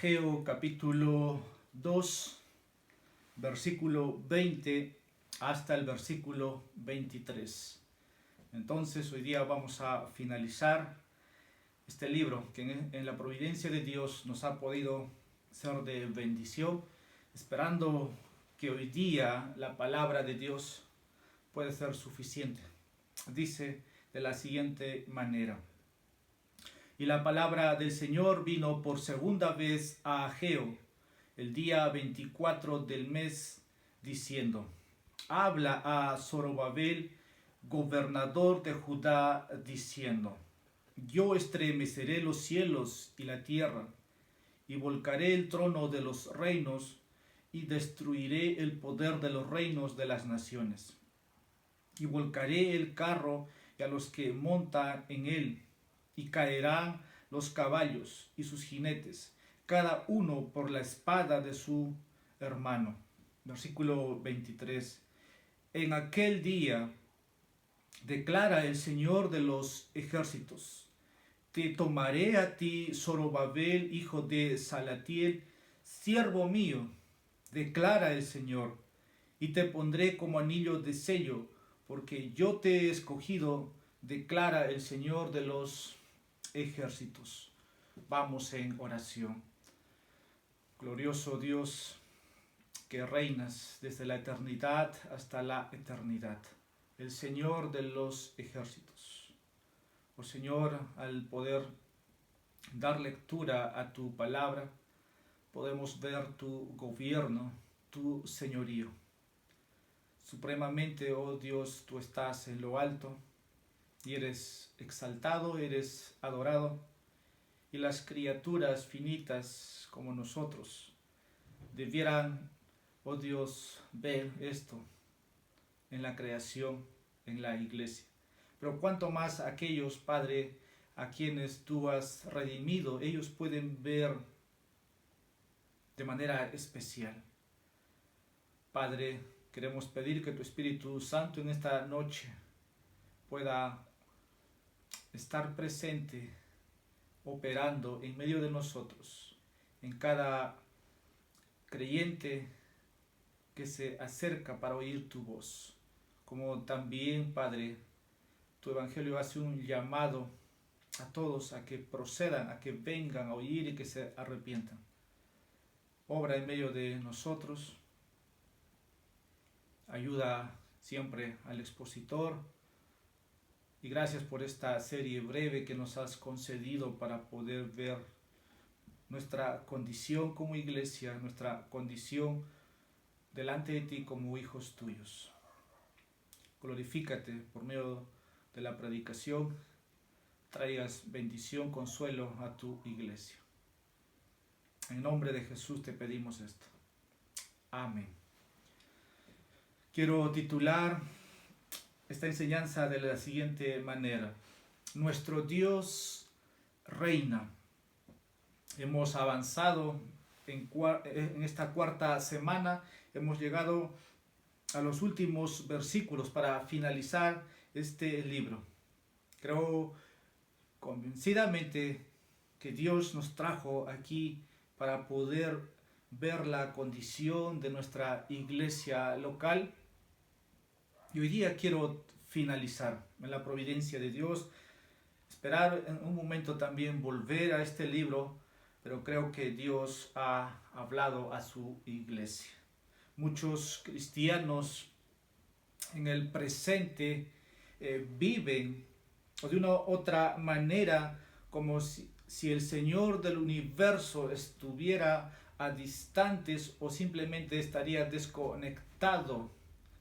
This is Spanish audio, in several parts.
Ageo capítulo 2, versículo 20 hasta el versículo 23. Entonces hoy día vamos a finalizar este libro que en la providencia de Dios nos ha podido ser de bendición, esperando que hoy día la palabra de Dios puede ser suficiente. Dice de la siguiente manera: y la palabra del Señor vino por segunda vez a Ageo el día 24 del mes, diciendo: habla a Zorobabel, gobernador de Judá, diciendo: yo estremeceré los cielos y la tierra, y volcaré el trono de los reinos, y destruiré el poder de los reinos de las naciones. Y volcaré el carro y a los que montan en él, y caerán los caballos y sus jinetes, cada uno por la espada de su hermano. Versículo 23. En aquel día, declara el Señor de los ejércitos, te tomaré a ti, Zorobabel, hijo de Salatiel, siervo mío, declara el Señor, y te pondré como anillo de sello, porque yo te he escogido, declara el Señor de los ejércitos. Vamos en oración. Glorioso Dios, que reinas desde la eternidad hasta la eternidad, el Señor de los ejércitos. Oh Señor, al poder dar lectura a tu palabra, podemos ver tu gobierno, tu señorío. Supremamente, oh Dios, tú estás en lo alto y eres exaltado, eres adorado, y las criaturas finitas como nosotros debieran, oh Dios, ver esto en la creación, en la iglesia. Pero cuanto más aquellos, Padre, a quienes tú has redimido, ellos pueden ver de manera especial. Padre, queremos pedir que tu Espíritu Santo en esta noche pueda estar presente, operando en medio de nosotros, en cada creyente que se acerca para oír tu voz. Como también, Padre, tu Evangelio hace un llamado a todos a que procedan, a que vengan a oír y que se arrepientan. Obra en medio de nosotros, ayuda siempre al expositor, y gracias por esta serie breve que nos has concedido para poder ver nuestra condición como iglesia, nuestra condición delante de ti como hijos tuyos. Glorifícate por medio de la predicación, traigas bendición, consuelo a tu iglesia. En nombre de Jesús te pedimos esto. Amén. Quiero titular esta enseñanza de la siguiente manera: nuestro Dios reina. Hemos avanzado en esta cuarta semana, hemos llegado a los últimos versículos para finalizar este libro. Creo convencidamente que Dios nos trajo aquí para poder ver la condición de nuestra iglesia local. Y hoy día quiero finalizar en la providencia de Dios, esperar en un momento también volver a este libro, pero creo que Dios ha hablado a su iglesia. Muchos cristianos en el presente viven de una otra manera, como si el Señor del universo estuviera a distantes o simplemente estaría desconectado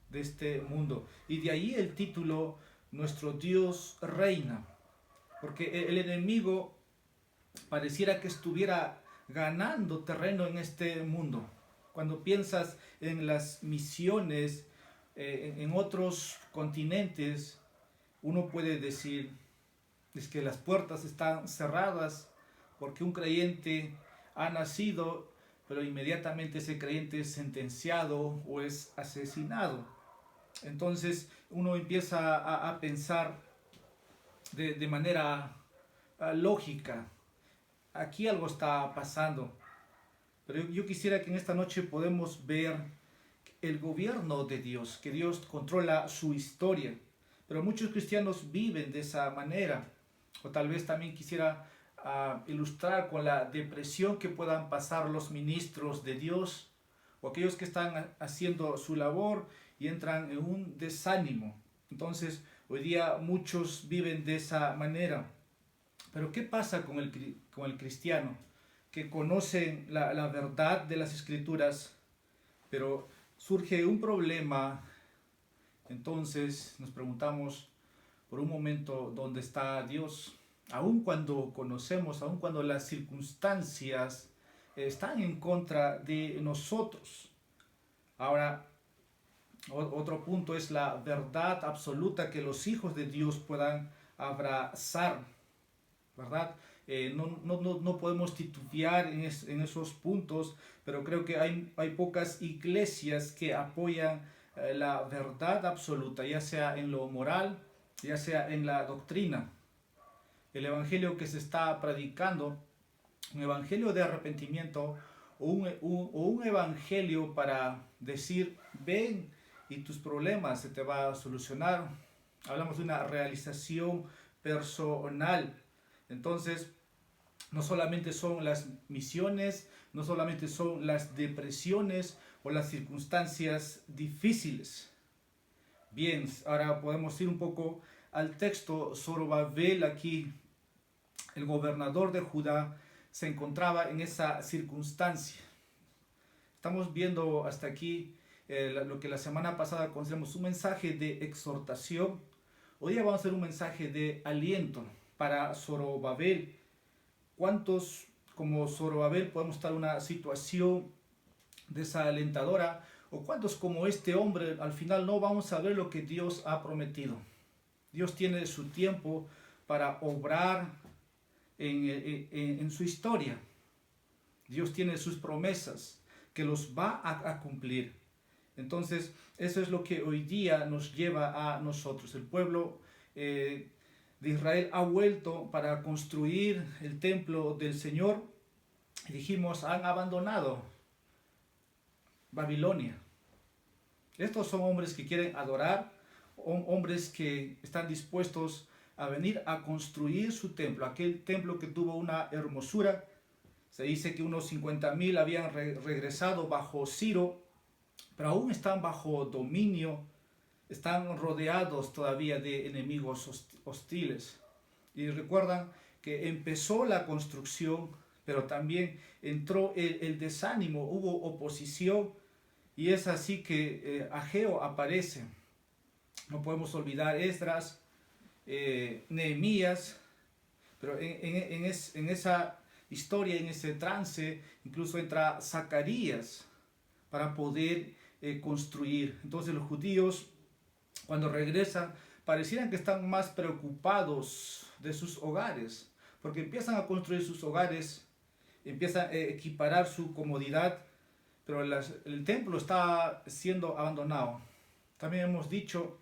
de este mundo. Y de ahí el título: nuestro Dios reina, porque el enemigo pareciera que estuviera ganando terreno en este mundo. Cuando piensas en las misiones en otros continentes, uno puede decir: es que las puertas están cerradas porque un creyente ha nacido, pero inmediatamente ese creyente es sentenciado o es asesinado. Entonces uno empieza a pensar de manera lógica: aquí algo está pasando. Pero yo quisiera que en esta noche podamos ver el gobierno de Dios, que Dios controla su historia. Pero muchos cristianos viven de esa manera. O tal vez también quisiera ilustrar con la depresión que puedan pasar los ministros de Dios o aquellos que están haciendo su labor y entran en un desánimo. Entonces, hoy día muchos viven de esa manera. Pero ¿qué pasa con el cristiano? Que conocen la verdad de las escrituras, pero surge un problema. Entonces nos preguntamos por un momento dónde está Dios. Aun cuando conocemos, aun cuando las circunstancias están en contra de nosotros. Ahora, otro punto es la verdad absoluta que los hijos de Dios puedan abrazar, ¿verdad? No podemos titubear en esos puntos, pero creo que hay pocas iglesias que apoyan la verdad absoluta, ya sea en lo moral, ya sea en la doctrina. El evangelio que se está predicando, un evangelio de arrepentimiento o un evangelio para decir, ven y tus problemas se te va a solucionar. Hablamos de una realización personal. Entonces, no solamente son las misiones, no solamente son las depresiones o las circunstancias difíciles. Bien, ahora podemos ir un poco al texto. Zorobabel, aquí el gobernador de Judá, se encontraba en esa circunstancia. Estamos viendo hasta aquí lo que la semana pasada consideramos un mensaje de exhortación. Hoy día vamos a hacer un mensaje de aliento para Zorobabel. ¿Cuántos como Zorobabel podemos estar en una situación desalentadora? ¿O cuántos como este hombre al final no vamos a ver lo que Dios ha prometido? Dios tiene su tiempo para obrar en su historia. Dios tiene sus promesas que los va a cumplir. Entonces, eso es lo que hoy día nos lleva a nosotros. El pueblo de Israel ha vuelto para construir el templo del Señor. Y dijimos, han abandonado Babilonia. Estos son hombres que quieren adorar, hombres que están dispuestos a venir a construir su templo, aquel templo que tuvo una hermosura. Se dice que unos 50,000 habían regresado bajo Ciro, pero aún están bajo dominio, están rodeados todavía de enemigos hostiles. Y recuerdan que empezó la construcción, pero también entró el desánimo, hubo oposición, y es así que Ageo aparece. No podemos olvidar Esdras, Nehemías, pero en esa historia, en ese trance, incluso entra Zacarías para poder construir. Entonces los judíos, cuando regresan, parecieran que están más preocupados de sus hogares, porque empiezan a construir sus hogares, empiezan a equiparar su comodidad, pero el templo está siendo abandonado. También hemos dicho,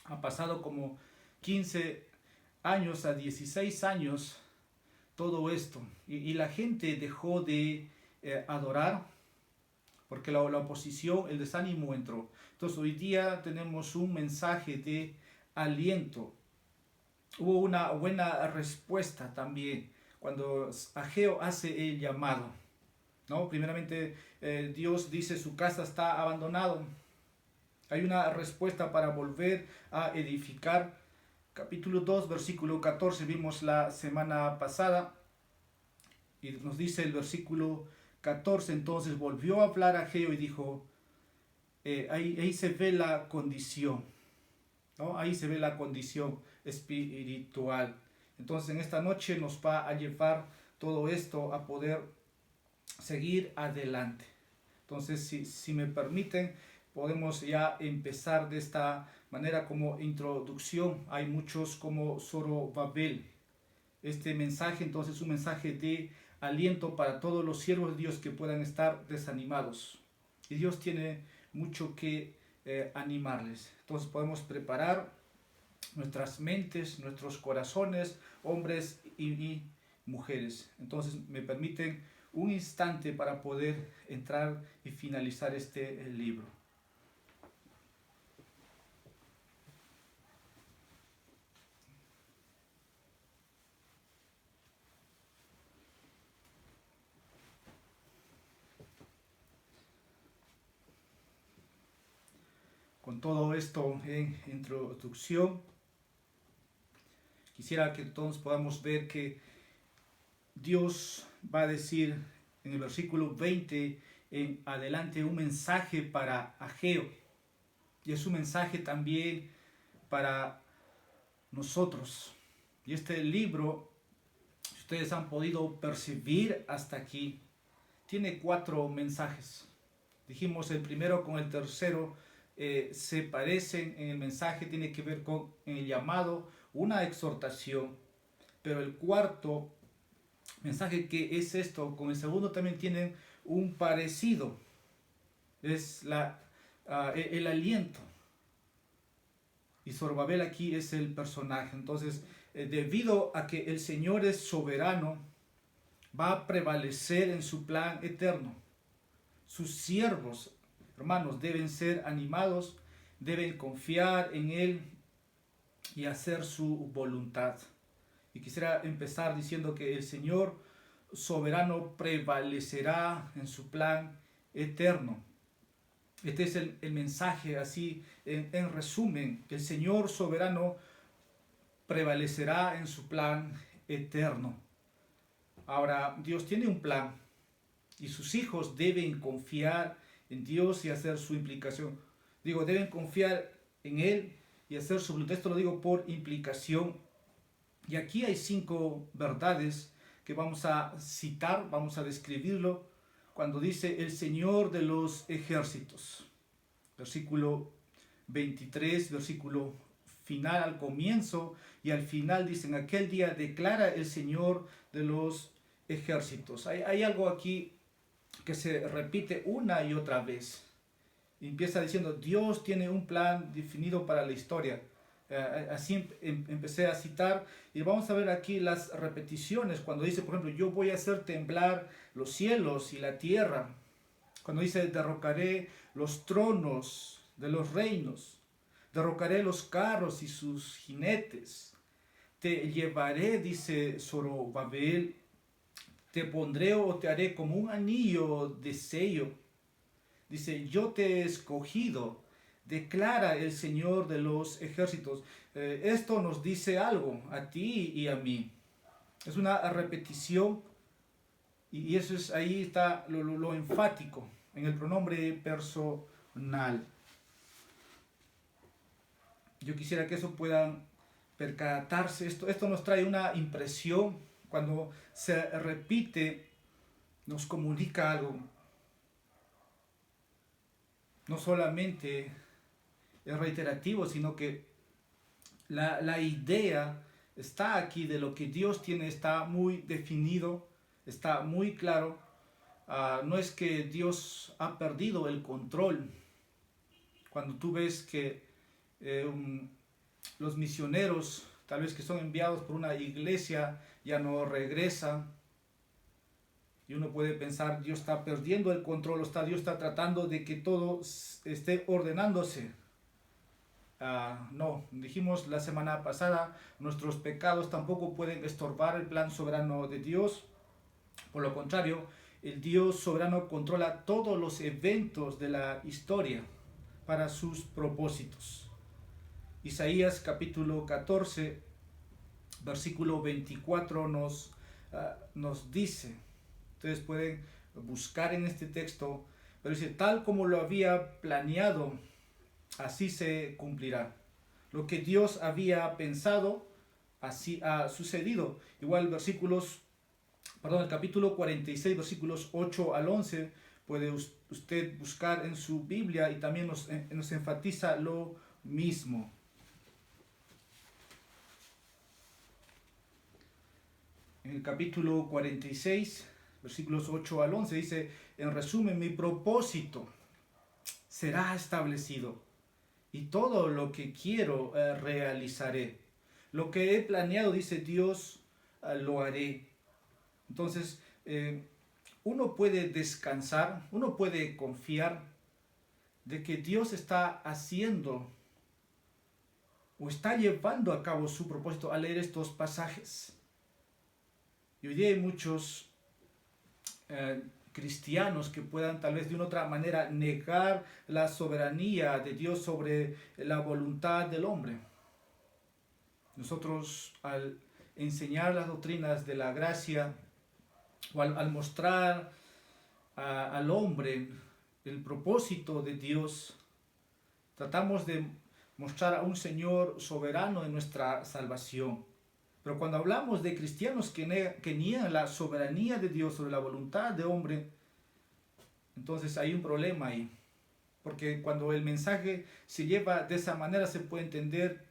ha pasado como 15 años a 16 años todo esto, y la gente dejó de adorar porque la oposición, el desánimo entró. Entonces hoy día tenemos un mensaje de aliento. Hubo una buena respuesta también cuando Ageo hace el llamado, ¿no? Primeramente Dios dice su casa está abandonado. Hay una respuesta para volver a edificar. Capítulo 2, versículo 14, vimos la semana pasada. Y nos dice el versículo 14, entonces volvió a hablar a Ageo y dijo, ahí se ve la condición, ¿no? Ahí se ve la condición espiritual. Entonces en esta noche nos va a llevar todo esto a poder seguir adelante. Entonces si me permiten, podemos ya empezar de esta manera como introducción. Hay muchos como Zorobabel. Este mensaje entonces es un mensaje de aliento para todos los siervos de Dios que puedan estar desanimados. Y Dios tiene mucho que animarles. Entonces podemos preparar nuestras mentes, nuestros corazones, hombres y mujeres. Entonces me permiten un instante para poder entrar y finalizar este libro. Con todo esto en introducción, quisiera que todos podamos ver que Dios va a decir en el versículo 20 en adelante un mensaje para Ageo. Y es un mensaje también para nosotros. Y este libro, si ustedes han podido percibir hasta aquí, tiene 4 mensajes. Dijimos el primero con el tercero se parecen en el mensaje, tiene que ver con el llamado, una exhortación. Pero el cuarto mensaje, que es esto, con el segundo también tienen un parecido. Es el aliento. Y Zorobabel aquí es el personaje. Entonces, debido a que el Señor es soberano, va a prevalecer en su plan eterno. Sus siervos, hermanos, deben ser animados, deben confiar en Él y hacer su voluntad. Y quisiera empezar diciendo que el Señor soberano prevalecerá en su plan eterno. Este es el mensaje así en resumen. El Señor soberano prevalecerá en su plan eterno. Ahora, Dios tiene un plan y sus hijos deben confiar en Dios y hacer su implicación. Deben confiar en Él y hacer su voluntad. Esto lo digo por implicación. Y aquí hay 5 verdades que vamos a citar, vamos a describirlo, cuando dice el Señor de los ejércitos. Versículo 23, versículo final al comienzo y al final dicen, aquel día declara el Señor de los ejércitos. Hay algo aquí que se repite una y otra vez. Empieza diciendo, Dios tiene un plan definido para la historia. Así empecé a citar y vamos a ver aquí las repeticiones cuando dice, por ejemplo, yo voy a hacer temblar los cielos y la tierra. Cuando dice, derrocaré los tronos de los reinos, derrocaré los carros y sus jinetes, te llevaré, dice Zorobabel, te pondré o te haré como un anillo de sello. Dice, yo te he escogido, declara el Señor de los ejércitos. Esto nos dice algo a ti y a mí. Es una repetición y eso es, ahí está lo enfático en el pronombre personal. Yo quisiera que eso puedan percatarse. Esto nos trae una impresión. Cuando se repite, nos comunica algo. No solamente es reiterativo, sino que la idea está aquí de lo que Dios tiene, está muy definido, está muy claro. No es que Dios ha perdido el control. Cuando tú ves que los misioneros, tal vez que son enviados por una iglesia, ya no regresan, y uno puede pensar, Dios está perdiendo el control, Dios está tratando de que todo esté ordenándose. No, dijimos la semana pasada, nuestros pecados tampoco pueden estorbar el plan soberano de Dios. Por lo contrario, el Dios soberano controla todos los eventos de la historia para sus propósitos. Isaías capítulo 14, versículo 24 nos dice, ustedes pueden buscar en este texto, pero dice, tal como lo había planeado, así se cumplirá. Lo que Dios había pensado, así ha sucedido. Igual el capítulo 46, versículos 8 al 11, puede usted buscar en su Biblia y también nos enfatiza lo mismo. En el capítulo 46, versículos 8 al 11, dice, en resumen, mi propósito será establecido y todo lo que quiero realizaré. Lo que he planeado, dice Dios, lo haré. Entonces, uno puede descansar, uno puede confiar de que Dios está haciendo o está llevando a cabo su propósito al leer estos pasajes. Y hoy día hay muchos cristianos que puedan tal vez de una otra manera negar la soberanía de Dios sobre la voluntad del hombre. Nosotros al enseñar las doctrinas de la gracia o al mostrar al hombre el propósito de Dios, tratamos de mostrar a un Señor soberano en nuestra salvación. Pero cuando hablamos de cristianos que niegan la soberanía de Dios sobre la voluntad de hombre, entonces hay un problema ahí. Porque cuando el mensaje se lleva de esa manera se puede entender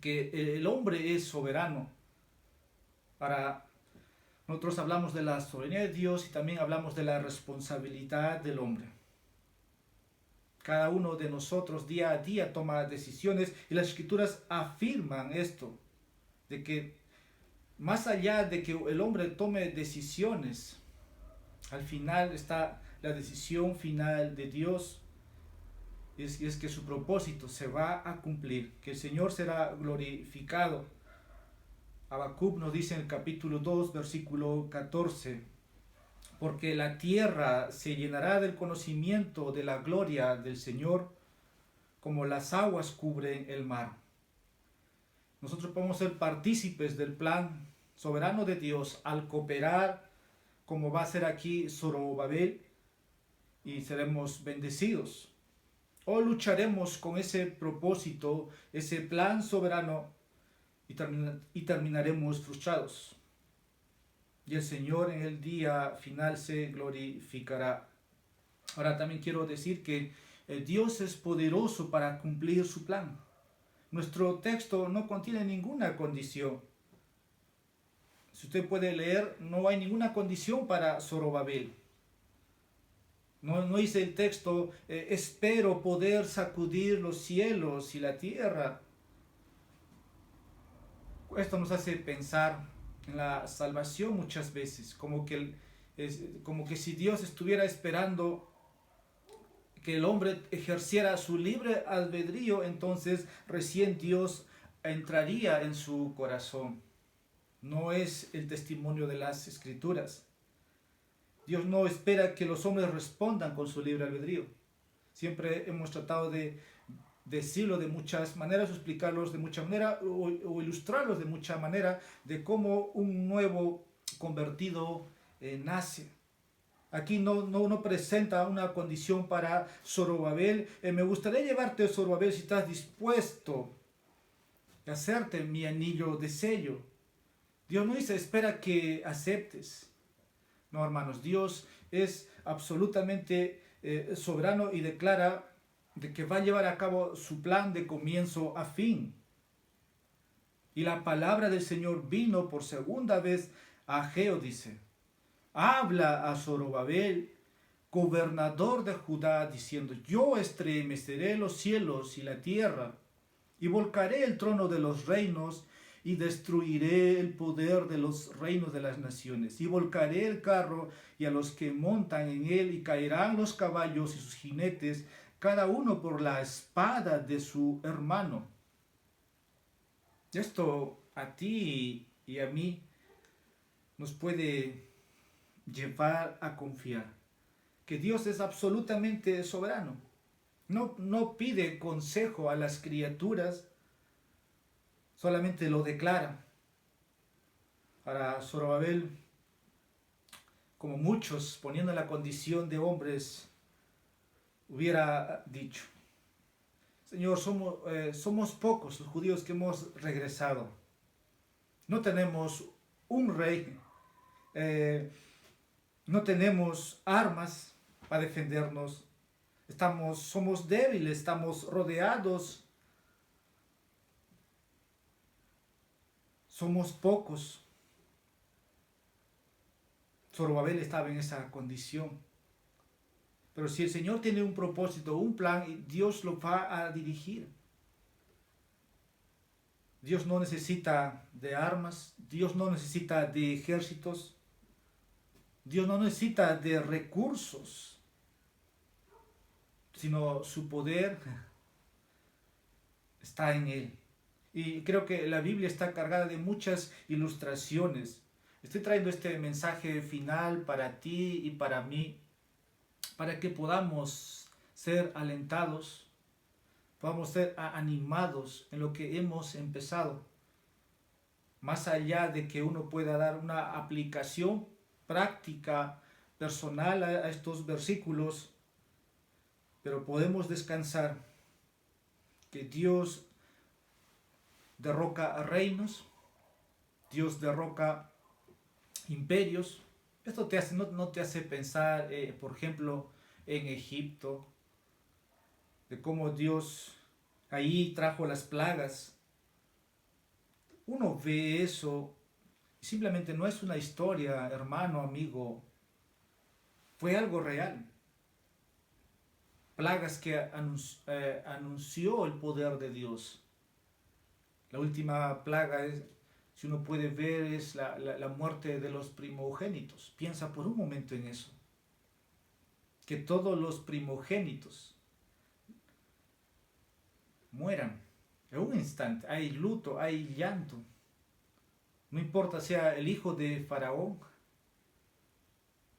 que el hombre es soberano. Nosotros hablamos de la soberanía de Dios y también hablamos de la responsabilidad del hombre. Cada uno de nosotros día a día toma decisiones y las escrituras afirman esto, de que más allá de que el hombre tome decisiones, al final está la decisión final de Dios, y es que su propósito se va a cumplir, que el Señor será glorificado. Habacuc nos dice en el capítulo 2, versículo 14, porque la tierra se llenará del conocimiento de la gloria del Señor, como las aguas cubren el mar. Nosotros podemos ser partícipes del plan soberano de Dios al cooperar, como va a ser aquí Zorobabel, y seremos bendecidos. O lucharemos con ese propósito, ese plan soberano, y terminaremos frustrados. Y el Señor en el día final se glorificará. Ahora también quiero decir que Dios es poderoso para cumplir su plan. Nuestro texto no contiene ninguna condición. Si usted puede leer, no hay ninguna condición para Zorobabel. No dice el texto, espero poder sacudir los cielos y la tierra. Esto nos hace pensar en la salvación muchas veces, como que si Dios estuviera esperando que el hombre ejerciera su libre albedrío, entonces recién Dios entraría en su corazón. No es el testimonio de las Escrituras. Dios no espera que los hombres respondan con su libre albedrío. Siempre hemos tratado de decirlo de muchas maneras, explicarlos de mucha manera o ilustrarlos de mucha manera de cómo un nuevo convertido nace. Aquí no presenta una condición para Zorobabel. Me gustaría llevarte, Zorobabel, si estás dispuesto a hacerte mi anillo de sello. Dios no dice, espera que aceptes. No, hermanos, Dios es absolutamente soberano y declara de que va a llevar a cabo su plan de comienzo a fin. Y la palabra del Señor vino por segunda vez a Ageo, dice, habla a Zorobabel, gobernador de Judá, diciendo, yo estremeceré los cielos y la tierra, y volcaré el trono de los reinos, y destruiré el poder de los reinos de las naciones, y volcaré el carro y a los que montan en él, y caerán los caballos y sus jinetes, cada uno por la espada de su hermano. Esto a ti y a mí nos puede llevar a confiar que Dios es absolutamente soberano. No pide consejo a las criaturas, solamente lo declara. Para Zorobabel, como muchos, poniendo la condición de hombres, hubiera dicho, Señor, somos pocos los judíos que hemos regresado. No tenemos un rey, no tenemos armas para defendernos. Somos débiles, estamos rodeados. Somos pocos. Zorobabel estaba en esa condición. Pero si el Señor tiene un propósito, un plan, Dios lo va a dirigir. Dios no necesita de armas, Dios no necesita de ejércitos. Dios no necesita de recursos, sino su poder está en Él. Y creo que la Biblia está cargada de muchas ilustraciones. Estoy trayendo este mensaje final para ti y para mí, para que podamos ser alentados, podamos ser animados en lo que hemos empezado. Más allá de que uno pueda dar una aplicación práctica, personal a estos versículos, pero podemos descansar que Dios derroca reinos, Dios derroca imperios. Esto te hace, no te hace pensar, por ejemplo, en Egipto, de cómo Dios ahí trajo las plagas. Uno ve eso, simplemente no es una historia, hermano, amigo, fue algo real. Plagas que anunció el poder de Dios. La última plaga, si uno puede ver, es la muerte de los primogénitos. Piensa por un momento en eso. Que todos los primogénitos mueran en un instante. Hay luto, hay llanto. No importa sea el hijo de Faraón.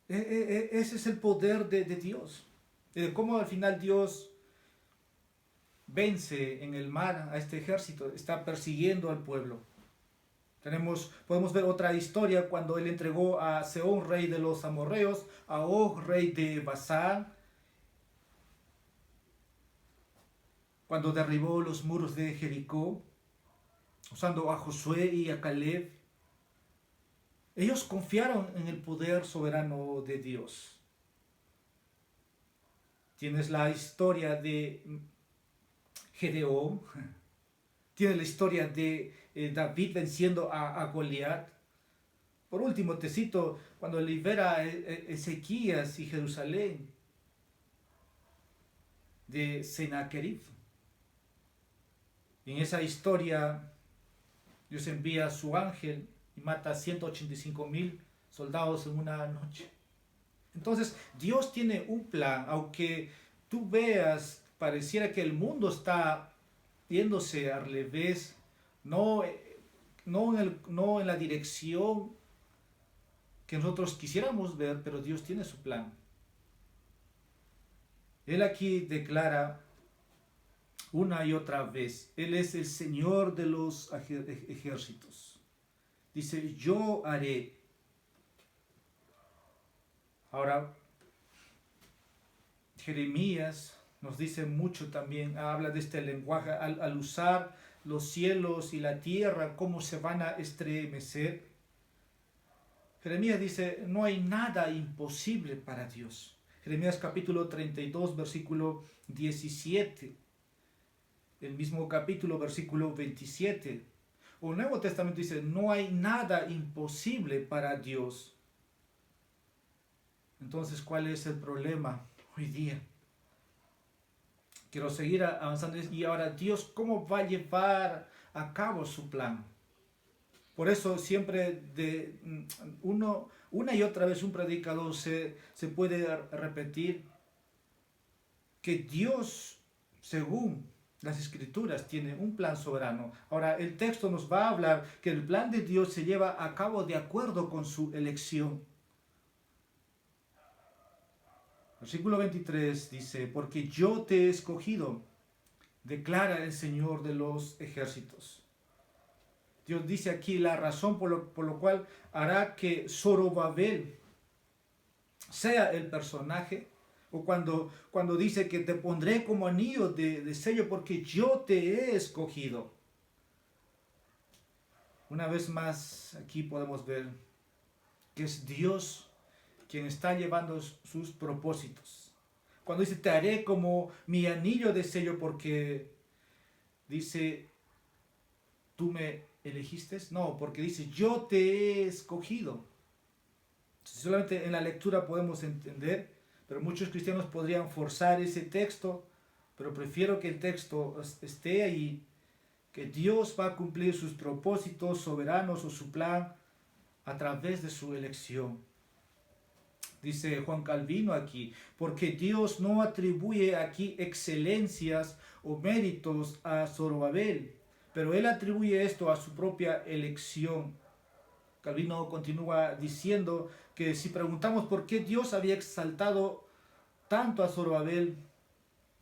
Ese es el poder de Dios. De cómo al final Dios vence en el mar a este ejército, está persiguiendo al pueblo. Podemos ver otra historia cuando él entregó a Sehón, rey de los amorreos, a Og, rey de Basán, cuando derribó los muros de Jericó, usando a Josué y a Caleb. Ellos confiaron en el poder soberano de Dios. Tienes la historia de Gedeón, tienes la historia de David venciendo a Goliat. Por último, te cito cuando libera a Ezequías y Jerusalén de Sennacherib. En esa historia, Dios envía a su ángel y mata a 185,000 soldados en una noche. Entonces, Dios tiene un plan, aunque tú veas, pareciera que el mundo está yéndose al revés, no en la dirección que nosotros quisiéramos ver, pero Dios tiene su plan. Él aquí declara una y otra vez, Él es el Señor de los ejércitos. Dice, yo haré. Ahora, Jeremías nos dice mucho también, habla de este lenguaje, al usar los cielos y la tierra, cómo se van a estremecer. Jeremías dice, no hay nada imposible para Dios. Jeremías capítulo 32, versículo 17. El mismo capítulo, versículo 27. O el Nuevo Testamento dice, no hay nada imposible para Dios. Entonces, ¿cuál es el problema hoy día? Quiero seguir avanzando. Y ahora, Dios, ¿cómo va a llevar a cabo su plan? Por eso siempre una y otra vez un predicador se puede repetir que Dios, según las Escrituras, tiene un plan soberano. Ahora, el texto nos va a hablar que el plan de Dios se lleva a cabo de acuerdo con su elección. Versículo 23 dice, porque yo te he escogido, declara el Señor de los ejércitos. Dios dice aquí la razón por lo cual hará que Zorobabel sea el personaje, o cuando dice que te pondré como anillo de sello porque yo te he escogido. Una vez más aquí podemos ver que es Dios quien está llevando sus propósitos. Cuando dice te haré como mi anillo de sello porque dice tú me elegiste, no, porque dice yo te he escogido. Solamente en la lectura podemos entender, pero muchos cristianos podrían forzar ese texto, pero prefiero que el texto esté ahí, que Dios va a cumplir sus propósitos soberanos o su plan a través de su elección. dice Juan Calvino aquí, porque Dios no atribuye aquí excelencias o méritos a Zorobabel, pero él atribuye esto a su propia elección. Calvino continúa diciendo que si preguntamos por qué Dios había exaltado tanto a Zorobabel,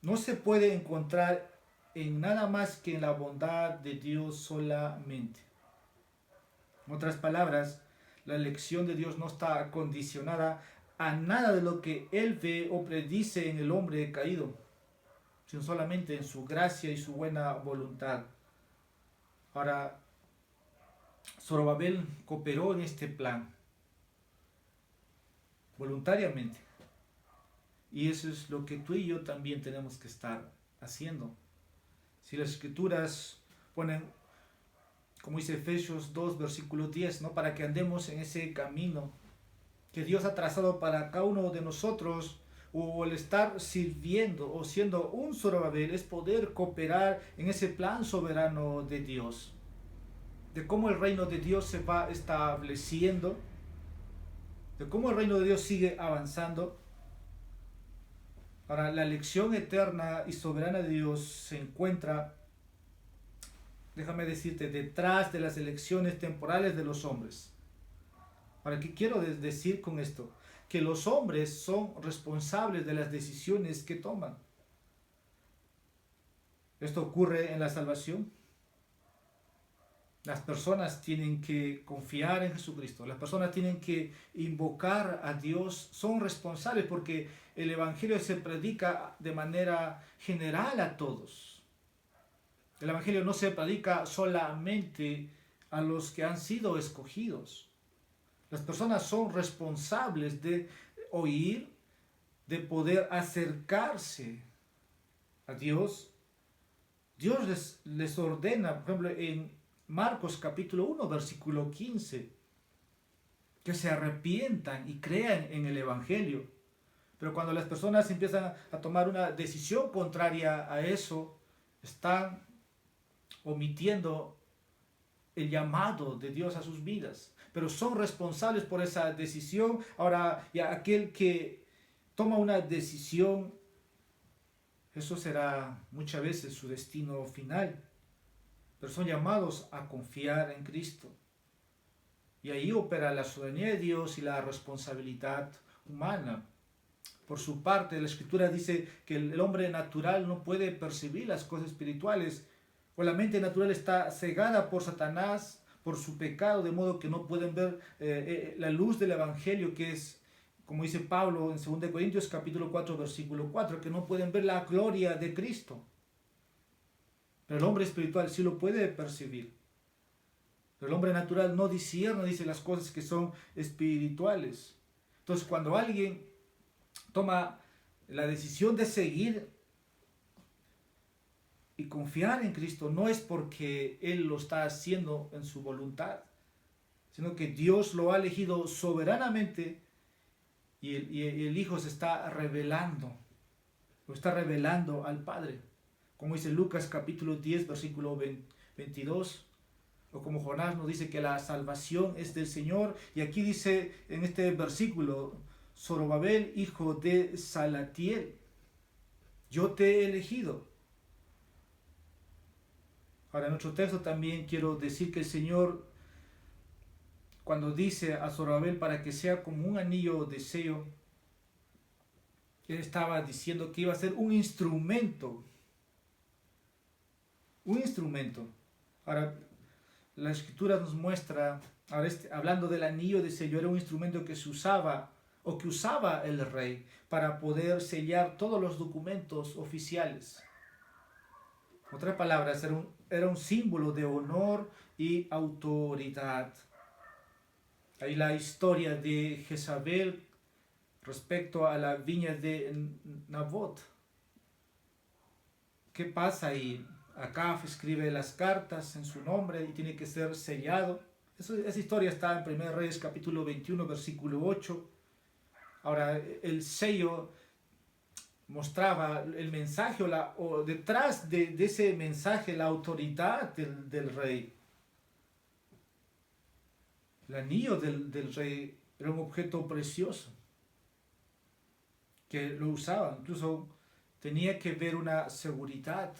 no se puede encontrar en nada más que en la bondad de Dios solamente. En otras palabras, la elección de Dios no está condicionada a nada de lo que Él ve o predice en el hombre caído, sino solamente en su gracia y su buena voluntad. Ahora, Zorobabel cooperó en este plan voluntariamente. Y eso es lo que tú y yo también tenemos que estar haciendo. Si las escrituras ponen, como dice Efesios 2, versículo 10, ¿no? Para que andemos en ese camino que Dios ha trazado para cada uno de nosotros, o el estar sirviendo o siendo un Zorobabel es poder cooperar en ese plan soberano de Dios, de cómo el reino de Dios se va estableciendo, de cómo el reino de Dios sigue avanzando. Ahora, la elección eterna y soberana de Dios se encuentra, déjame decirte, detrás de las elecciones temporales de los hombres. Ahora, ¿qué quiero decir con esto? Que los hombres son responsables de las decisiones que toman. Esto ocurre en la salvación. Las personas tienen que confiar en Jesucristo. Las personas tienen que invocar a Dios. Son responsables porque el Evangelio se predica de manera general a todos. El Evangelio no se predica solamente a los que han sido escogidos. Las personas son responsables de oír, de poder acercarse a Dios. Dios les ordena, por ejemplo, en Marcos capítulo 1, versículo 15, que se arrepientan y crean en el Evangelio. Pero cuando las personas empiezan a tomar una decisión contraria a eso, están omitiendo el llamado de Dios a sus vidas. Pero son responsables por esa decisión. Ahora, ya aquel que toma una decisión, eso será muchas veces su destino final. Pero son llamados a confiar en Cristo. Y ahí opera la soberanía de Dios y la responsabilidad humana. Por su parte, la Escritura dice que el hombre natural no puede percibir las cosas espirituales, o la mente natural está cegada por Satanás, por su pecado, de modo que no pueden ver la luz del Evangelio, que es, como dice Pablo en 2 Corintios capítulo 4, versículo 4, que no pueden ver la gloria de Cristo. Pero el hombre espiritual sí lo puede percibir. Pero el hombre natural no discierne, dice, las cosas que son espirituales. Entonces, cuando alguien toma la decisión de seguir y confiar en Cristo, no es porque Él lo está haciendo en su voluntad, sino que Dios lo ha elegido soberanamente y el Hijo se está revelando, lo está revelando al Padre. Como dice Lucas capítulo 10, versículo 22, o como Jonás nos dice que la salvación es del Señor, y aquí dice en este versículo, Zorobabel, hijo de Salatiel, yo te he elegido. Ahora, en otro texto también quiero decir que el Señor, cuando dice a Zorobabel para que sea como un anillo de sello, Él estaba diciendo que iba a ser un instrumento. Un instrumento. Ahora, la Escritura nos muestra, ahora hablando del anillo de sello, era un instrumento que se usaba, o que usaba el rey, para poder sellar todos los documentos oficiales. En otras palabras, era un símbolo de honor y autoridad. Hay la historia de Jezabel respecto a la viña de Nabot. ¿Qué pasa ahí? Acab escribe las cartas en su nombre y tiene que ser sellado. Esa historia está en 1 Reyes capítulo 21, versículo 8. Ahora, el sello mostraba el mensaje o detrás de ese mensaje la autoridad del rey. El anillo del rey era un objeto precioso. que lo usaban. Incluso tenía que ver una seguridad,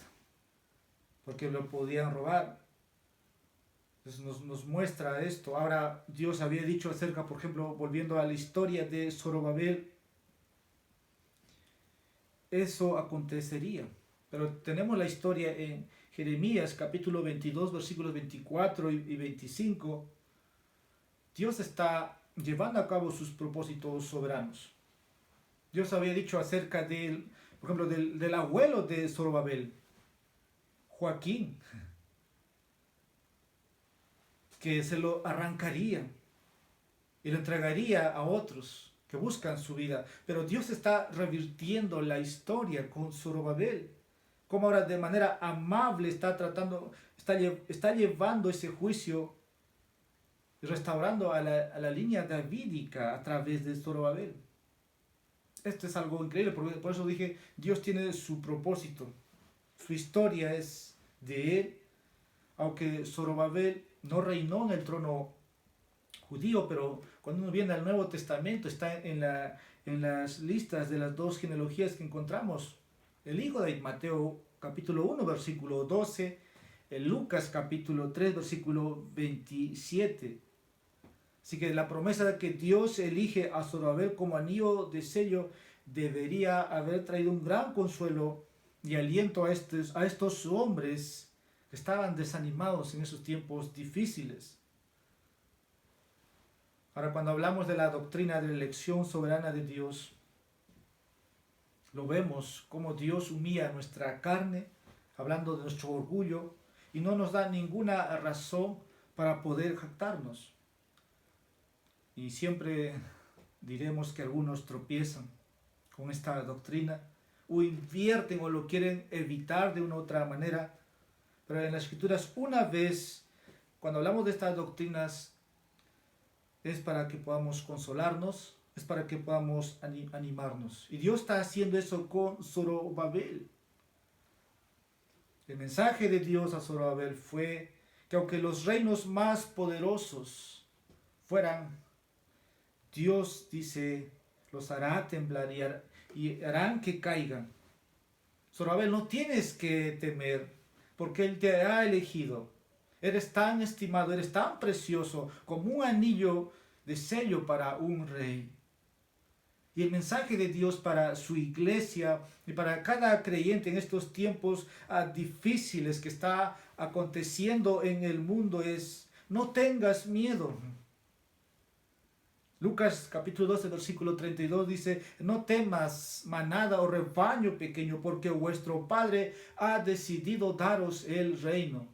porque lo podían robar. Entonces nos muestra esto. Ahora Dios había dicho acerca, por ejemplo, volviendo a la historia de Zorobabel, eso acontecería. Pero tenemos la historia en Jeremías capítulo 22, versículos 24 y 25. Dios está llevando a cabo sus propósitos soberanos. Dios había dicho acerca del, por ejemplo, del abuelo de Zorobabel, Joaquín, que se lo arrancaría y lo entregaría a otros que buscan su vida. Pero Dios está revirtiendo la historia con Zorobabel. Como ahora de manera amable está tratando, está llevando ese juicio y restaurando a la línea davídica a través de Zorobabel. Esto es algo increíble, por eso dije, Dios tiene su propósito. Su historia es de él, aunque Zorobabel no reinó en el trono judío, pero cuando uno viene al Nuevo Testamento está en las listas de las dos genealogías que encontramos. El hijo de Mateo capítulo 1 versículo 12, el Lucas capítulo 3 versículo 27. Así que la promesa de que Dios elige a Zorobabel como anillo de sello debería haber traído un gran consuelo y aliento a estos hombres que estaban desanimados en esos tiempos difíciles. Ahora, cuando hablamos de la doctrina de la elección soberana de Dios, lo vemos como Dios humilla nuestra carne, hablando de nuestro orgullo, y no nos da ninguna razón para poder jactarnos. Y siempre diremos que algunos tropiezan con esta doctrina, o invierten o lo quieren evitar de una u otra manera. Pero en las Escrituras, una vez, cuando hablamos de estas doctrinas, es para que podamos consolarnos, es para que podamos animarnos. Y Dios está haciendo eso con Zorobabel. El mensaje de Dios a Zorobabel fue que aunque los reinos más poderosos fueran, Dios dice, los hará temblar y harán que caigan. Zorobabel, no tienes que temer, porque Él te ha elegido. Eres tan estimado, eres tan precioso como un anillo de sello para un rey. Y el mensaje de Dios para su iglesia y para cada creyente en estos tiempos difíciles que está aconteciendo en el mundo es: no tengas miedo. Lucas capítulo 12 versículo 32 dice: no temas, manada o rebaño pequeño, porque vuestro Padre ha decidido daros el reino.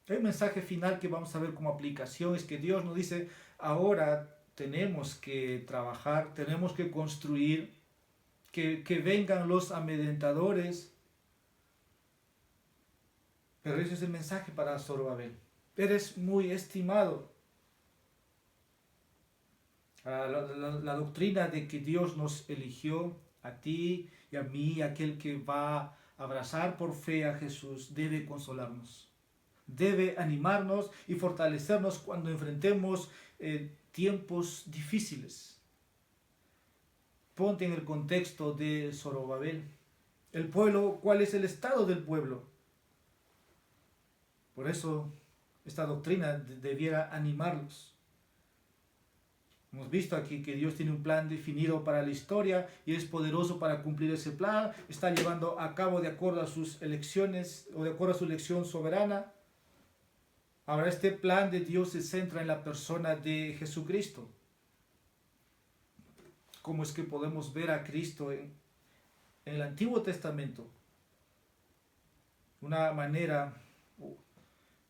El mensaje final que vamos a ver como aplicación es que Dios nos dice: ahora tenemos que trabajar, tenemos que construir, que vengan los amedrentadores. Pero ese es el mensaje para Zorobabel: eres muy estimado. La doctrina de que Dios nos eligió a ti y a mí, aquel que va a abrazar por fe a Jesús, debe consolarnos, debe animarnos y fortalecernos cuando enfrentemos tiempos difíciles. Ponte en el contexto de Zorobabel. El pueblo, ¿cuál es el estado del pueblo? Por eso esta doctrina debiera animarlos. Hemos visto aquí que Dios tiene un plan definido para la historia y es poderoso para cumplir ese plan. Está llevando a cabo de acuerdo a sus elecciones o de acuerdo a su elección soberana. Ahora, este plan de Dios se centra en la persona de Jesucristo. ¿Cómo es que podemos ver a Cristo en el Antiguo Testamento? Una manera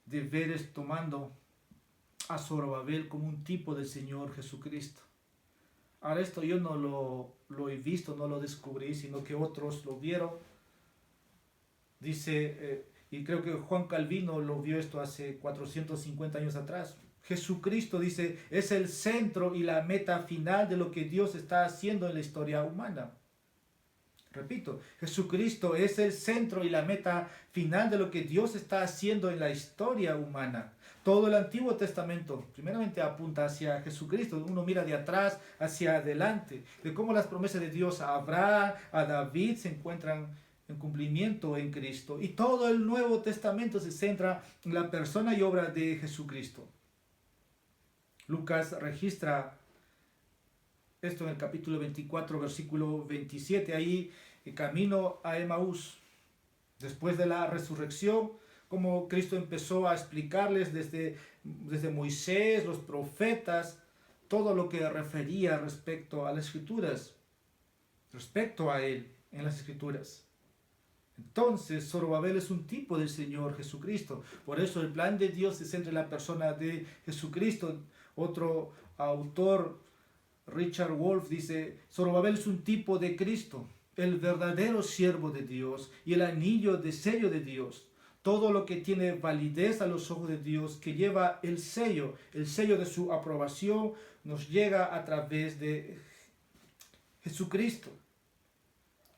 de ver es tomando a Zorobabel como un tipo del Señor Jesucristo. Ahora, esto yo no lo he visto, no lo descubrí, sino que otros lo vieron. Dice, y creo que Juan Calvino lo vio esto hace 450 años atrás. Jesucristo, dice, es el centro y la meta final de lo que Dios está haciendo en la historia humana. Repito, Jesucristo es el centro y la meta final de lo que Dios está haciendo en la historia humana. Todo el Antiguo Testamento primeramente apunta hacia Jesucristo. Uno mira de atrás hacia adelante, de cómo las promesas de Dios a Abraham, a David se encuentran en cumplimiento en Cristo. Y todo el Nuevo Testamento se centra en la persona y obra de Jesucristo. Lucas registra esto en el capítulo 24, versículo 27, ahí camino a Emaús, después de la resurrección, como Cristo empezó a explicarles desde Moisés, los profetas, todo lo que refería respecto a las Escrituras, respecto a Él en las Escrituras. Entonces, Zorobabel es un tipo del Señor Jesucristo. Por eso el plan de Dios es entre la persona de Jesucristo. Otro autor, Richard Wolff, dice, Zorobabel es un tipo de Cristo, el verdadero siervo de Dios y el anillo de sello de Dios. Todo lo que tiene validez a los ojos de Dios, que lleva el sello de su aprobación, nos llega a través de Jesucristo.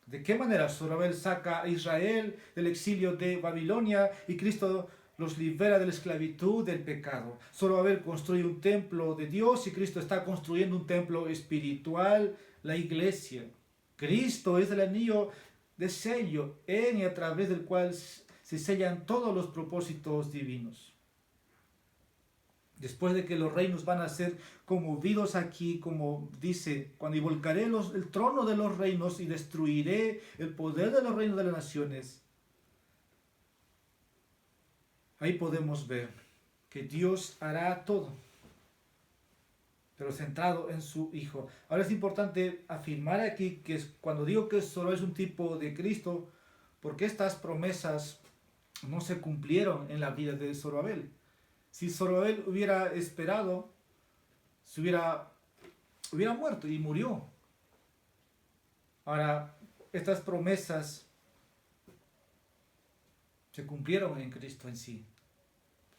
¿De qué manera Zorobabel saca a Israel del exilio de Babilonia y Cristo los libera de la esclavitud del pecado? Zorobabel construye un templo de Dios y Cristo está construyendo un templo espiritual, la iglesia. Cristo es el anillo de sello en y a través del cual se sellan todos los propósitos divinos. Después de que los reinos van a ser conmovidos aquí, como dice, cuando volcaré el trono de los reinos y destruiré el poder de los reinos de las naciones. Ahí podemos ver que Dios hará todo, pero centrado en su Hijo. Ahora es importante afirmar aquí que cuando digo que solo es un tipo de Cristo, porque estas promesas no se cumplieron en la vida de Zorobabel. Si Zorobabel hubiera esperado, se hubiera muerto y murió. Ahora, estas promesas se cumplieron en Cristo en sí.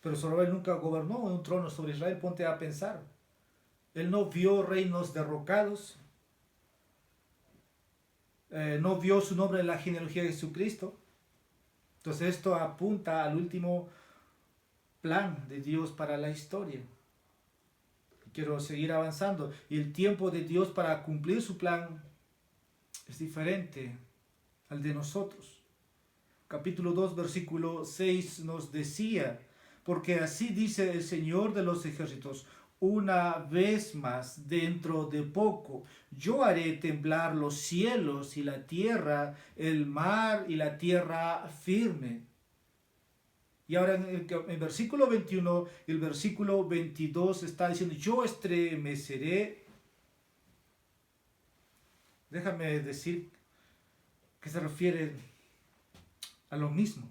Pero Zorobabel nunca gobernó en un trono sobre Israel, ponte a pensar. Él no vio reinos derrocados, no vio su nombre en la genealogía de Jesucristo. Entonces esto apunta al último plan de Dios para la historia. Quiero seguir avanzando. Y el tiempo de Dios para cumplir su plan es diferente al de nosotros. Capítulo 2, versículo 6 nos decía, porque así dice el Señor de los ejércitos, una vez más, dentro de poco, yo haré temblar los cielos y la tierra, el mar y la tierra firme. Y ahora en el versículo 21 y el versículo 22 está diciendo, yo estremeceré. Déjame decir que se refiere a lo mismo.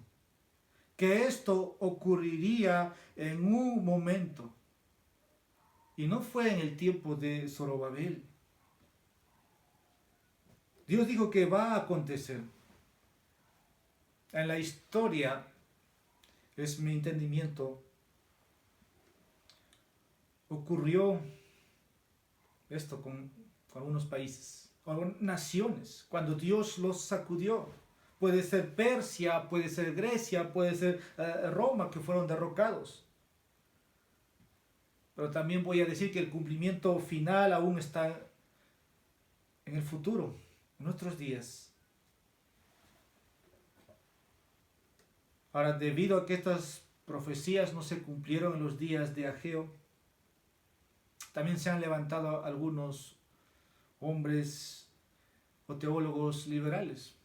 Que esto ocurriría en un momento. Y no fue en el tiempo de Zorobabel. Dios dijo que va a acontecer. En la historia, es mi entendimiento, ocurrió esto con algunos países, con naciones, cuando Dios los sacudió. Puede ser Persia, puede ser Grecia, puede ser Roma, que fueron derrocados. Pero también voy a decir que el cumplimiento final aún está en el futuro, en nuestros días. Ahora, debido a que estas profecías no se cumplieron en los días de Ageo, también se han levantado algunos hombres o teólogos liberales.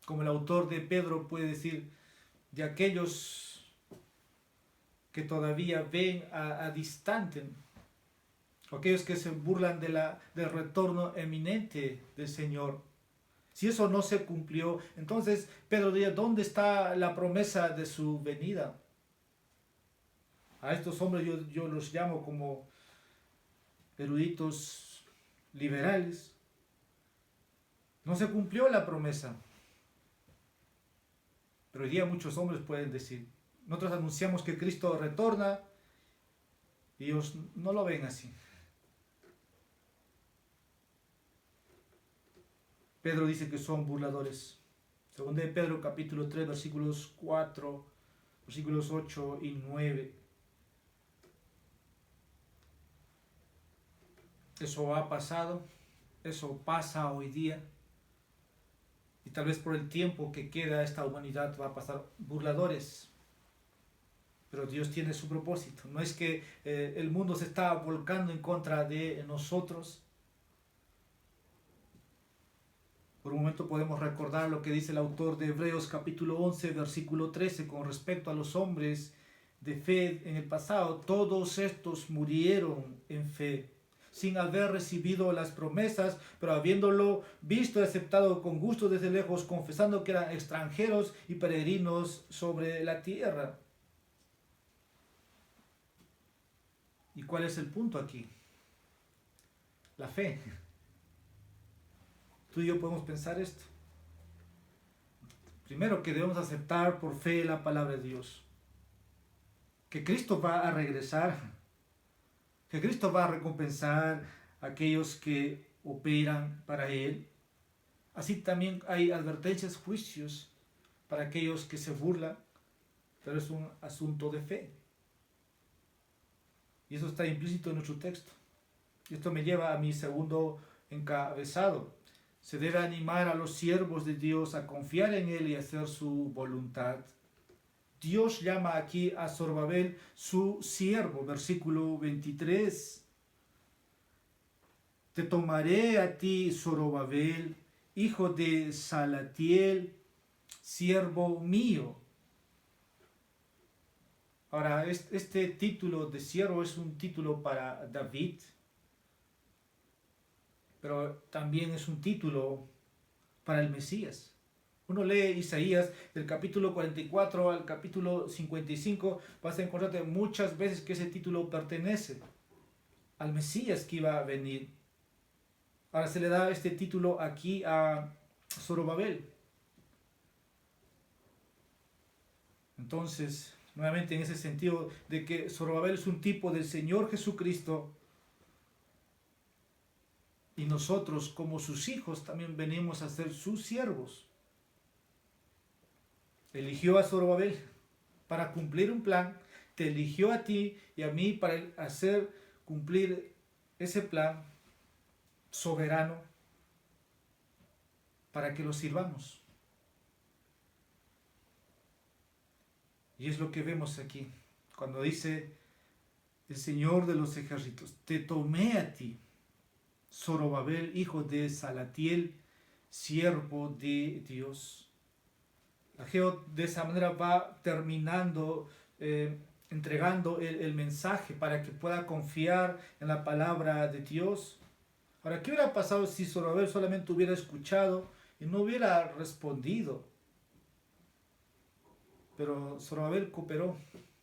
Como el autor de Pedro puede decir, de aquellos que todavía ven a distante, aquellos que se burlan del retorno eminente del Señor. Si eso no se cumplió, entonces Pedro diría, ¿dónde está la promesa de su venida? A estos hombres yo los llamo como eruditos liberales. No se cumplió la promesa. Pero hoy día muchos hombres pueden decir, nosotros anunciamos que Cristo retorna y ellos no lo ven así. Pedro dice que son burladores. Segunda de Pedro capítulo 3 versículos 4, versículos 8 y 9. Eso ha pasado, eso pasa hoy día. Y tal vez por el tiempo que queda esta humanidad va a pasar burladores. Pero Dios tiene su propósito. No es que el mundo se está volcando en contra de nosotros. Por un momento podemos recordar lo que dice el autor de Hebreos capítulo 11, versículo 13, con respecto a los hombres de fe en el pasado. Todos estos murieron en fe, sin haber recibido las promesas, pero habiéndolo visto y aceptado con gusto desde lejos, confesando que eran extranjeros y peregrinos sobre la tierra. ¿Y cuál es el punto aquí? La fe. Tú y yo podemos pensar esto. Primero, que debemos aceptar por fe la palabra de Dios. Que Cristo va a regresar. Que Cristo va a recompensar a aquellos que operan para Él. Así también hay advertencias, juicios para aquellos que se burlan. Pero es un asunto de fe. Y eso está implícito en nuestro texto. Y esto me lleva a mi segundo encabezado. Se debe animar a los siervos de Dios a confiar en Él y hacer su voluntad. Dios llama aquí a Zorobabel su siervo, versículo 23. Te tomaré a ti, Zorobabel, hijo de Salatiel, siervo mío. Ahora, este título de siervo es un título para David, pero también es un título para el Mesías. Uno lee Isaías del capítulo 44 al capítulo 55, vas a encontrarte muchas veces que ese título pertenece al Mesías que iba a venir. Ahora se le da este título aquí a Zorobabel. Entonces, nuevamente en ese sentido de que Zorobabel es un tipo del Señor Jesucristo, y nosotros como sus hijos también venimos a ser sus siervos. Eligió a Zorobabel para cumplir un plan, te eligió a ti y a mí para hacer cumplir ese plan soberano para que lo sirvamos. Y es lo que vemos aquí, cuando dice el Señor de los ejércitos, te tomé a ti, Zorobabel, hijo de Salatiel, siervo de Dios. Ageo de esa manera va terminando, entregando el mensaje para que pueda confiar en la palabra de Dios. Ahora, ¿qué hubiera pasado si Zorobabel solamente hubiera escuchado y no hubiera respondido? Pero Zorobabel cooperó,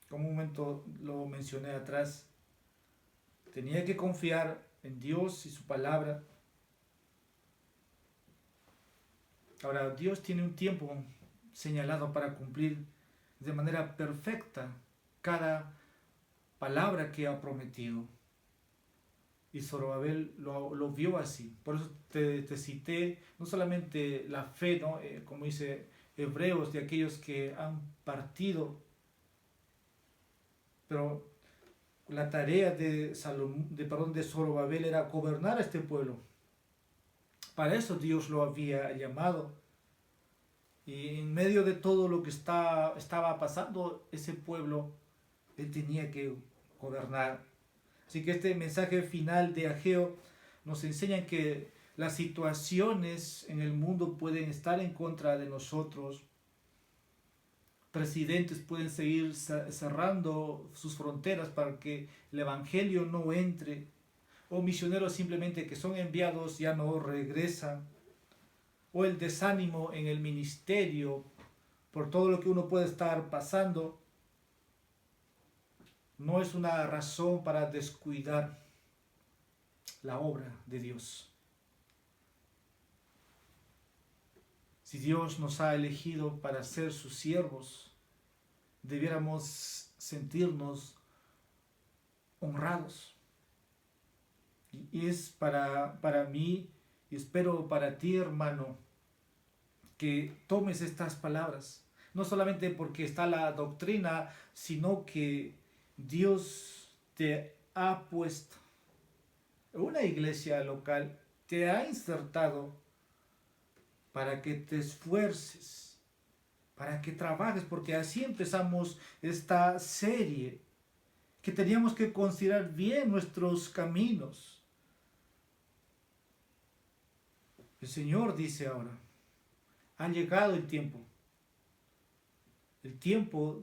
como un momento lo mencioné atrás. Tenía que confiar en Dios y su palabra. Ahora, Dios tiene un tiempo señalado para cumplir de manera perfecta cada palabra que ha prometido. Y Zorobabel lo vio así. Por eso te cité no solamente la fe, ¿no? Como dice Hebreos, de aquellos que han partido, pero la tarea de Zorobabel era gobernar a este pueblo. Para eso Dios lo había llamado. Y en medio de todo lo que estaba pasando, ese pueblo, él tenía que gobernar. Así que este mensaje final de Ageo nos enseña que las situaciones en el mundo pueden estar en contra de nosotros. Presidentes pueden seguir cerrando sus fronteras para que el evangelio no entre. O misioneros simplemente que son enviados ya no regresan. O el desánimo en el ministerio por todo lo que uno puede estar pasando, no es una razón para descuidar la obra de Dios. Si Dios nos ha elegido para ser sus siervos, debiéramos sentirnos honrados. Y es para mí y Y espero para ti, hermano, que tomes estas palabras, no solamente porque está la doctrina, sino que Dios te ha puesto en una iglesia local, te ha insertado para que te esfuerces, para que trabajes, porque así empezamos esta serie, que teníamos que considerar bien nuestros caminos. El Señor dice ahora, ha llegado el tiempo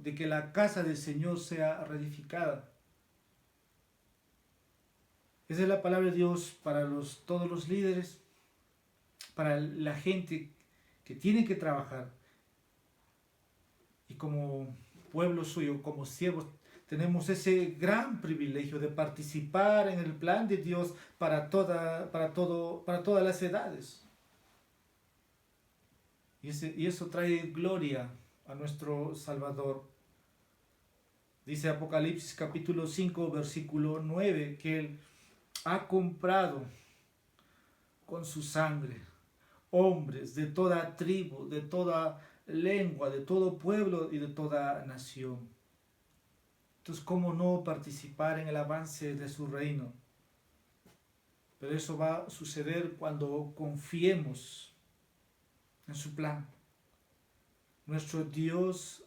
de que la casa del Señor sea reedificada. Esa es la palabra de Dios para todos los líderes, para la gente que tiene que trabajar. Y como pueblo suyo, como siervos, tenemos ese gran privilegio de participar en el plan de Dios para todas las edades. Y eso trae gloria a nuestro Salvador. Dice Apocalipsis capítulo 5, versículo 9, que Él ha comprado con su sangre hombres de toda tribu, de toda lengua, de todo pueblo y de toda nación. Entonces, ¿cómo no participar en el avance de su reino? Pero eso va a suceder cuando confiemos en su plan. Nuestro Dios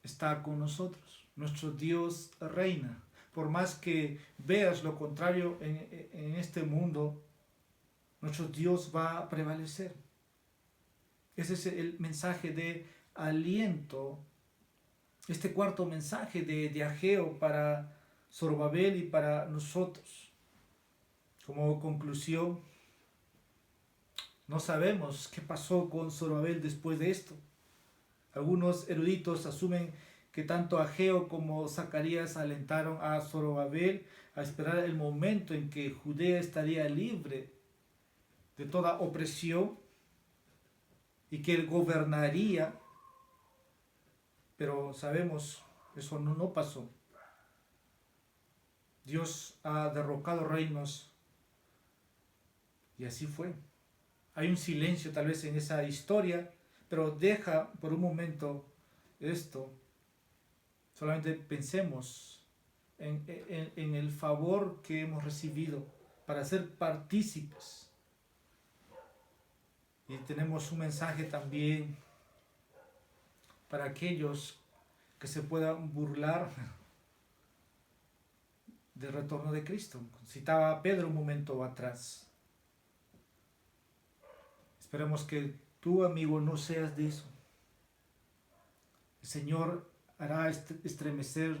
está con nosotros. Nuestro Dios reina. Por más que veas lo contrario en este mundo, nuestro Dios va a prevalecer. Ese es el mensaje de aliento, este cuarto mensaje de Ageo para Zorobabel y para nosotros. Como conclusión, no sabemos qué pasó con Zorobabel después de esto. Algunos eruditos asumen que tanto Ageo como Zacarías alentaron a Zorobabel a esperar el momento en que Judea estaría libre de toda opresión y que él gobernaría, pero sabemos eso no pasó. Dios ha derrocado reinos y así fue. Hay un silencio tal vez en esa historia, pero deja por un momento esto. Solamente pensemos en el favor que hemos recibido para ser partícipes. Y tenemos un mensaje también para aquellos que se puedan burlar del retorno de Cristo. Citaba a Pedro un momento atrás. Esperemos que tú, amigo, no seas de eso. El Señor hará estremecer.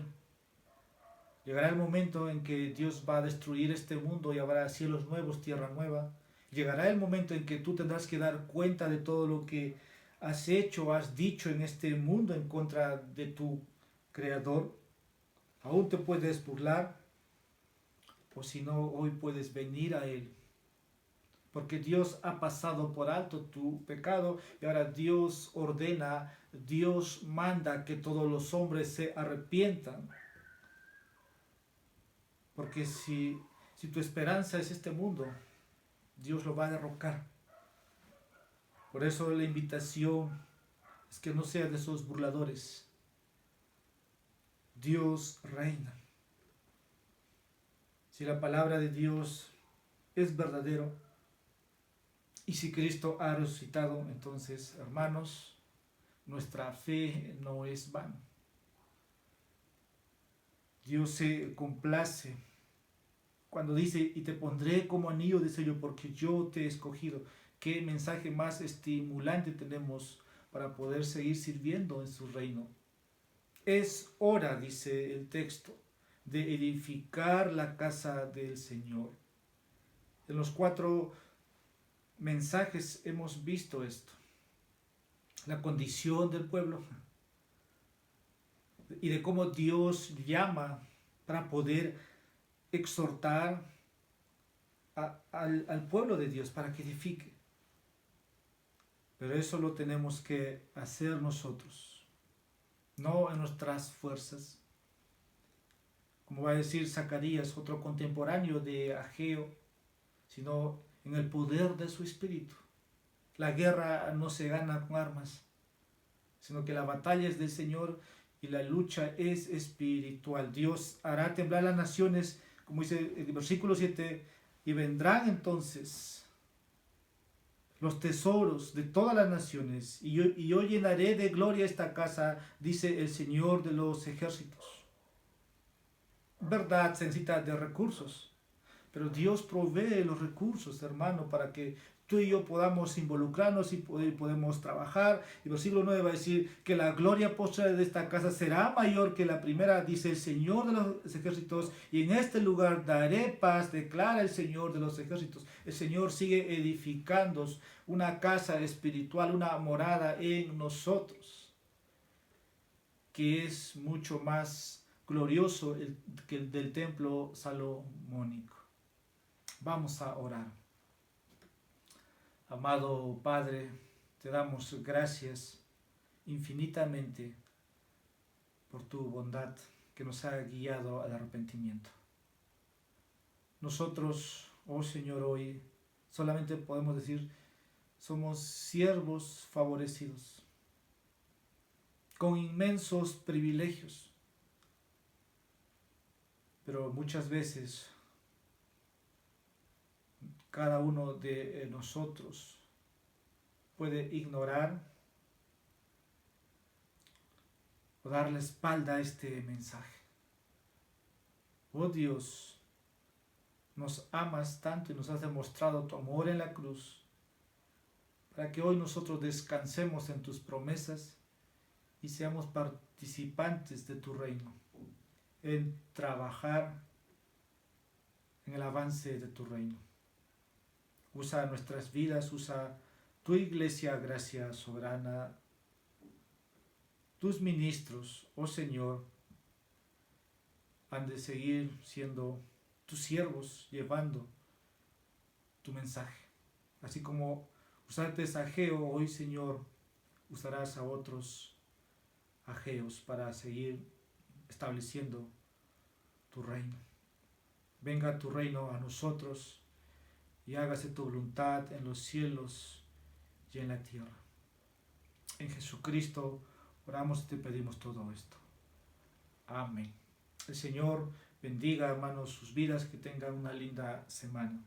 Llegará el momento en que Dios va a destruir este mundo y habrá cielos nuevos, tierra nueva. Llegará el momento en que tú tendrás que dar cuenta de todo lo que has hecho, has dicho en este mundo en contra de tu Creador. Aún te puedes burlar, o si no, hoy puedes venir a Él. Porque Dios ha pasado por alto tu pecado y ahora Dios ordena, Dios manda que todos los hombres se arrepientan. Porque si tu esperanza es este mundo, Dios lo va a derrocar. Por eso la invitación es que no seas de esos burladores. Dios reina. Si la palabra de Dios es verdadero y si Cristo ha resucitado, entonces, hermanos, nuestra fe no es vana. Dios se complace cuando dice, y te pondré como anillo de sello porque yo te he escogido. Qué mensaje más estimulante tenemos para poder seguir sirviendo en su reino. Es hora, dice el texto, de edificar la casa del Señor. En los 4 mensajes hemos visto esto. La condición del pueblo y de cómo Dios llama para poder exhortar al pueblo de Dios para que edifique. Pero eso lo tenemos que hacer nosotros, no en nuestras fuerzas. Como va a decir Zacarías, otro contemporáneo de Ageo, sino en el poder de su Espíritu. La guerra no se gana con armas, sino que la batalla es del Señor y la lucha es espiritual. Dios hará temblar las naciones, como dice el versículo 7, y vendrán entonces los tesoros de todas las naciones, y yo llenaré de gloria esta casa, dice el Señor de los ejércitos. Verdad, se necesita de recursos, pero Dios provee los recursos, hermano, para que tú y yo podamos involucrarnos y podemos trabajar. Y el versículo 9 va a decir que la gloria postrera de esta casa será mayor que la primera, dice el Señor de los ejércitos, y en este lugar daré paz, declara el Señor de los ejércitos. El Señor sigue edificando una casa espiritual, una morada en nosotros, que es mucho más glorioso que el del templo salomónico. Vamos a orar. Amado Padre, te damos gracias infinitamente por tu bondad que nos ha guiado al arrepentimiento. Nosotros, oh Señor, hoy solamente podemos decir, somos siervos favorecidos, con inmensos privilegios, pero muchas veces cada uno de nosotros puede ignorar o dar la espalda a este mensaje. Oh Dios, nos amas tanto y nos has demostrado tu amor en la cruz, para que hoy nosotros descansemos en tus promesas y seamos participantes de tu reino, en trabajar en el avance de tu reino. Usa nuestras vidas, usa tu iglesia, gracia soberana, tus ministros, oh Señor, han de seguir siendo tus siervos, llevando tu mensaje. Así como usaste a Ageo, hoy Señor, usarás a otros ageos para seguir estableciendo tu reino. Venga tu reino a nosotros y hágase tu voluntad en los cielos y en la tierra. En Jesucristo oramos y te pedimos todo esto. Amén. El Señor bendiga, hermanos, sus vidas, que tengan una linda semana.